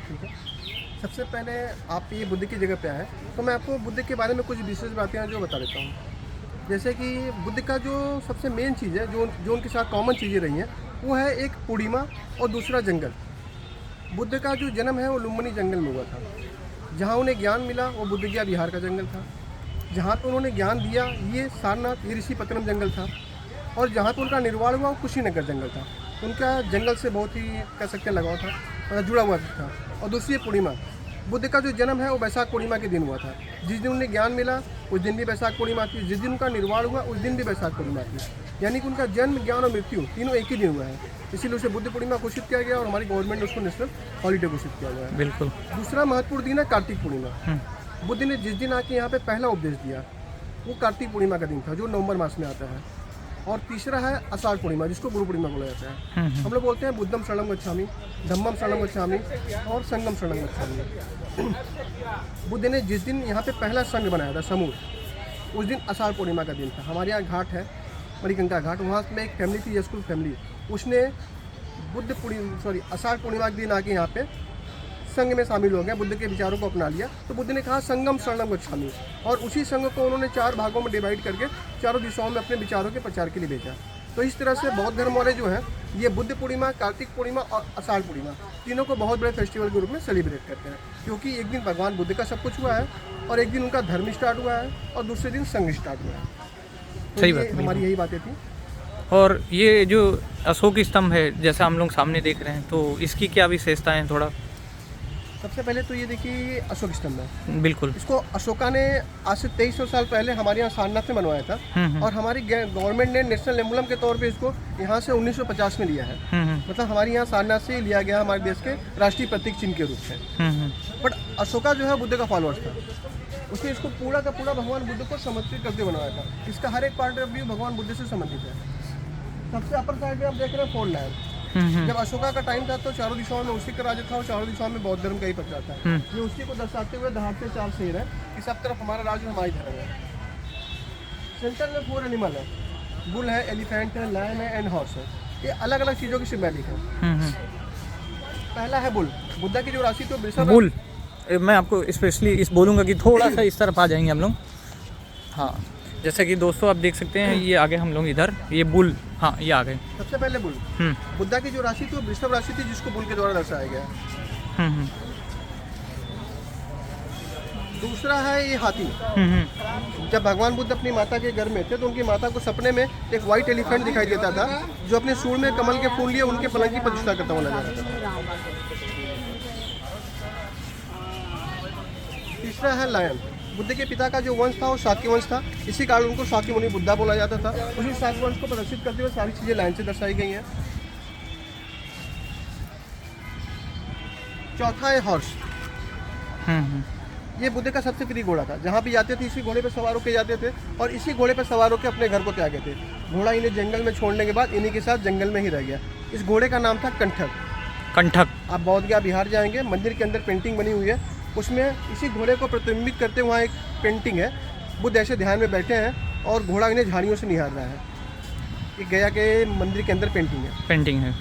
ठीक है। सबसे पहले आप ये बुद्ध की जगह पे आए, तो मैं आपको बुद्ध के बारे में कुछ विशेष बातें हैं जो बता देता हूँ। जैसे कि बुद्ध का जो सबसे मेन चीज़ है, जो जो उनके साथ कॉमन चीज़ें रही हैं, वो है एक पूर्णिमा और दूसरा जंगल। बुद्ध का जो जन्म है वो लुम्बिनी जंगल में हुआ था। जहाँ उन्हें ज्ञान मिला वो बुद्ध गया बिहार का जंगल था। जहाँ पर उन्होंने ज्ञान दिया ये सारनाथ ये ऋषिपत्तनम जंगल था। और जहाँ पर उनका निर्वाण हुआ वो कुशीनगर जंगल था। उनका जंगल से बहुत ही कह सकते हैं लगाव था, मतलब जुड़ा हुआ था। और दूसरी पूर्णिमा, बुद्ध का जो जन्म है वो बैसाख पूर्णिमा के दिन हुआ था। जिस दिन उन्हें ज्ञान मिला उस दिन भी बैसाख पूर्णिमा थी। जिस दिन उनका निर्वाण हुआ उस दिन भी बैसाख पूर्णिमा थी। यानी कि उनका जन्म, ज्ञान और मृत्यु तीनों एक ही दिन हुआ है। इसीलिए उसे बुद्ध पूर्णिमा घोषित किया गया और हमारी गवर्नमेंट ने उसको नेशनल हॉलीडे घोषित किया गया है। बिल्कुल। दूसरा महत्वपूर्ण दिन है कार्तिक पूर्णिमा। बुद्ध ने जिस दिन आके यहाँ पे पहला उपदेश दिया वो कार्तिक पूर्णिमा का दिन था, जो नवंबर मास में आता है। और तीसरा है आषाढ़ पूर्णिमा, जिसको गुरु पूर्णिमा बोला जाता है। हम लोग बोलते हैं बुद्धम शरणम गच्छामि, धम्मम शरणम गच्छामि और संगम शरणम गच्छामि। बुद्ध ने जिस दिन यहाँ पे पहला संघ बनाया था, समूह, उस दिन आषाढ़ पूर्णिमा का दिन था। हमारे यहाँ घाट है मणिकंका घाट, वहाँ में एक फैमिली थी, यशकुल फैमिली, उसने आषाढ़ पूर्णिमा के दिन आके यहाँ पे संघ में शामिल हो गया, बुद्ध के विचारों को अपना लिया। तो बुद्ध ने कहा संगम शरणम गच्छामि, और उसी संघ को उन्होंने 4 भागों में डिवाइड करके चारों दिशाओं में अपने विचारों के प्रचार के लिए भेजा। तो इस तरह से बौद्ध धर्म वाले जो हैं ये बुद्ध पूर्णिमा, कार्तिक पूर्णिमा और आषाढ़ पूर्णिमा तीनों को बहुत बड़े फेस्टिवल के रूप में सेलिब्रेट करते हैं। क्योंकि एक दिन भगवान बुद्ध का सब कुछ हुआ है और एक दिन उनका धर्म स्टार्ट हुआ है और दूसरे दिन संघ स्टार्ट हुआ है। तो सही ये बात, हमारी यही बातें थी। और ये जो अशोक स्तंभ है जैसा हम लोग सामने देख रहे हैं, तो इसकी क्या विशेषता है थोड़ा? सबसे पहले तो ये देखिए अशोक स्तंभ है। बिल्कुल। इसको अशोका ने आज से 2300 साल पहले हमारे यहाँ सारनाथ में बनवाया था। और हमारी गवर्नमेंट ने नेशनल एम्बलम के तौर पे इसको यहाँ से 1950 में लिया है। मतलब हमारे यहाँ सारनाथ से ही लिया गया हमारे देश के राष्ट्रीय प्रतीक चिन्ह के रूप में। बट अशोका जो है बुद्ध का फॉलोअर्स था, उसने इसको पूरा का पूरा भगवान बुद्ध को समर्पित करके बनवाया था। इसका हर एक पार्ट ऑफ व्यू भगवान बुद्ध से संबंधित है। सबसे अपर साइड में आप देख रहे हैं 4 लाइन। जब अशोका का टाइम था तो चारों दिशाओं में उसी का राज्य था और चारों दिशाओं में बौद्ध धर्म का ही प्रचार था। ये उसी को दर्शाते हुए दहाड़ते 4 शेर है कि सब तरफ हमारा राज्य हमारी धर्म है। सेंटर में 4 एनिमल है, बुल है, एलिफेंट है, लायन है एंड हॉर्स है। ये अलग अलग चीज़ों की सिम्बॉलिक है। पहला है बुल, बुद्धा की जो राशि तो वृषभ बुल, मैं आपको स्पेशली इस बोलूँगा कि थोड़ा सा इस तरफ आ जाएंगे हम लोग। हाँ, जैसे कि दोस्तों आप देख सकते हैं, ये आगे हम लोग इधर, ये बुल, हाँ ये आ गए। सबसे पहले बुल, बुद्धा की जो राशि थी वो वृषभ राशि थी, जिसको बुल के द्वारा दर्शाया गया है। दूसरा है ये हाथी। जब भगवान बुद्ध अपनी माता के घर में थे तो उनकी माता को सपने में एक व्हाइट एलिफेंट दिखाई देता था, जो अपने सूंड में कमल के फूल लिए उनके पलंग की प्रतिष्ठा करता हुआ नजर आता था। तीसरा है लायन। बुद्ध के पिता का जो वंश था वो शाक्य वंश था, इसी कारण उनको शाक्य मुनि बुद्धा बोला जाता था। उसी शाक्य वंश को प्रदर्शित करते हुए सारी चीजें लाइन से दर्शाई गई हैं। चौथा है हॉर्स। ये बुद्ध का सबसे प्रिय घोड़ा था। जहाँ भी जाते थे इसी घोड़े पर सवार होकर जाते थे और इसी घोड़े पर सवार होकर अपने घर को त्यागे थे। घोड़ा इन्हें जंगल में छोड़ने के बाद इन्हीं के साथ जंगल में ही रह गया। इस घोड़े का नाम था कंठक। कंठक। आप बौद्ध गया बिहार जाएंगे, मंदिर के अंदर पेंटिंग बनी हुई है, उसमें इसी घोड़े को प्रतिबिंबित करते वहाँ एक पेंटिंग है। बुद्ध ऐसे ध्यान में बैठे हैं और घोड़ा इन्हें झाड़ियों से निहार रहा है। ये गया के मंदिर के अंदर पेंटिंग है।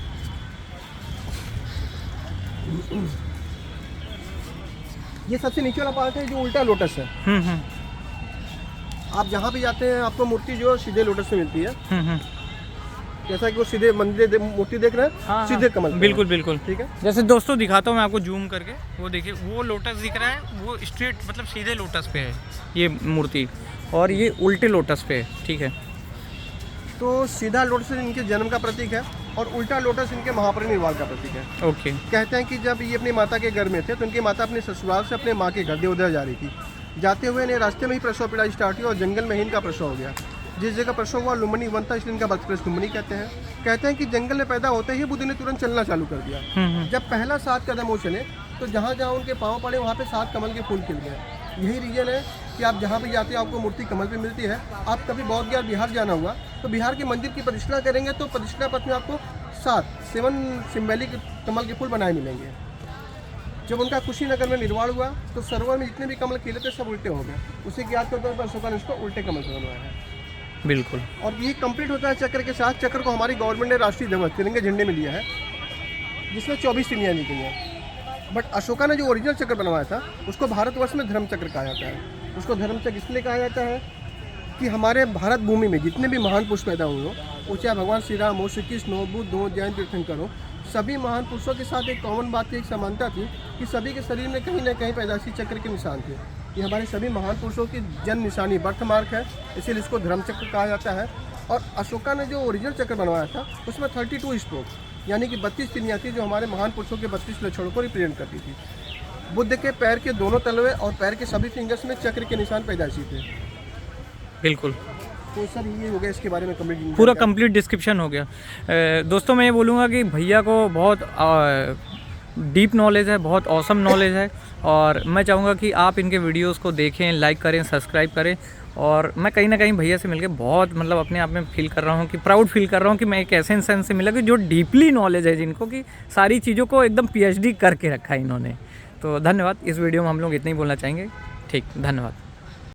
ये सबसे नीचे वाला पार्ट है जो उल्टा लोटस है। आप जहाँ भी जाते हैं आपको मूर्ति जो सीधे लोटस में मिलती है। जैसा कि वो सीधे मंदिर मूर्ति देख रहे हैं, हाँ, सीधे कमल। बिल्कुल बिल्कुल, ठीक है। जैसे दोस्तों दिखाता हूँ मैं आपको जूम करके, वो देखिए वो लोटस दिख रहा है, वो स्ट्रेट मतलब सीधे लोटस पे है ये मूर्ति, और ये उल्टे लोटस पे है। ठीक है, तो सीधा लोटस इनके जन्म का प्रतीक है और उल्टा लोटस इनके महापरिनिर्वाण का प्रतीक है। ओके। कहते हैं कि जब ये अपनी माता के घर में थे तो इनकी माता अपने ससुराल से अपने माँ के घर देवोदय जा रही थी। जाते हुए इन्हें रास्ते में ही प्रसव पीड़ा स्टार्ट हुई और जंगल में ही इनका प्रसव हो गया। जिस जगह प्रसव हुआ लुम्बिनी वन था, इसलिए इनका बर्थ प्लेस लुम्बिनी कहते हैं। कहते हैं कि जंगल में पैदा होते ही बुद्ध ने तुरंत चलना चालू कर दिया। जब पहला 7 कदम वो चले तो जहाँ जहाँ उनके पाँव पड़े वहाँ पे 7 कमल के फूल खिल गए। यही रीजन है कि आप जहाँ भी जाते हैं आपको मूर्ति कमल पे मिलती है। आप कभी बौद्ध गया बिहार जाना हुआ तो बिहार के मंदिर की प्रतिष्ठा करेंगे तो प्रतिष्ठा पथ में आपको 7 सिम्बॉलिक कमल के फूल बनाए मिलेंगे। जब उनका कुशीनगर में निर्वाण हुआ तो सरोवर में जितने भी कमल खिले थे सब उल्टे हो गए। उसी की याद के तौर पर अशोका ने इसको उल्टे कमल से बनवाया है। बिल्कुल। और ये कंप्लीट होता है चक्र के साथ। चक्र को हमारी गवर्नमेंट ने राष्ट्रीय ध्वज तिरंगे झंडे में लिया है, जिसमें 24 तिलियाँ ली गई हैं। बट अशोका ने जो ओरिजिनल चक्र बनवाया था उसको भारतवर्ष में धर्म चक्र कहा जाता है। उसको धर्म चक्र इसलिए कहा जाता है कि हमारे भारत भूमि में जितने भी महान पुरुष पैदा हुए हो, वो चाहे भगवान श्री राम हो, श्री कृष्ण हो, बुद्ध हो, जैन तीर्थंकर हो, सभी महान पुरुषों के साथ एक कॉमन बात की एक समानता थी कि सभी के शरीर में कहीं ना कहीं पैदाइशी चक्र के निशान थे। ये हमारे सभी महान पुरुषों की जन्म निशानी बर्थ मार्क है, इसीलिए इसको धर्म चक्र कहा जाता है। और अशोका ने जो ओरिजिनल चक्र बनवाया था उसमें 32 स्ट्रोक यानी कि 32 चिन्हियाँ थी जो हमारे महान पुरुषों के 32 लक्षणों को रिप्रेजेंट करती थी। बुद्ध के पैर के दोनों तलवे और पैर के सभी फिंगर्स में चक्र के निशान पैदाइशी थे। बिल्कुल, तो सर ये हो गया इसके बारे में कंप्लीट, पूरा कंप्लीट डिस्क्रिप्शन हो गया। दोस्तों मैं ये बोलूँगा कि भैया को बहुत डीप नॉलेज है, बहुत ऑसम नॉलेज है, और मैं चाहूँगा कि आप इनके वीडियोस को देखें, लाइक करें, सब्सक्राइब करें। और मैं कहीं ना कहीं भैया से मिलकर बहुत मतलब अपने आप में फील कर रहा हूँ कि प्राउड फील कर रहा हूँ कि मैं एक ऐसे इंसान से मिला कि जो डीपली नॉलेज है, जिनको कि सारी चीज़ों को एकदम PhD करके रखा है इन्होंने। तो धन्यवाद। इस वीडियो में हम लोग इतना ही बोलना चाहेंगे। ठीक, धन्यवाद।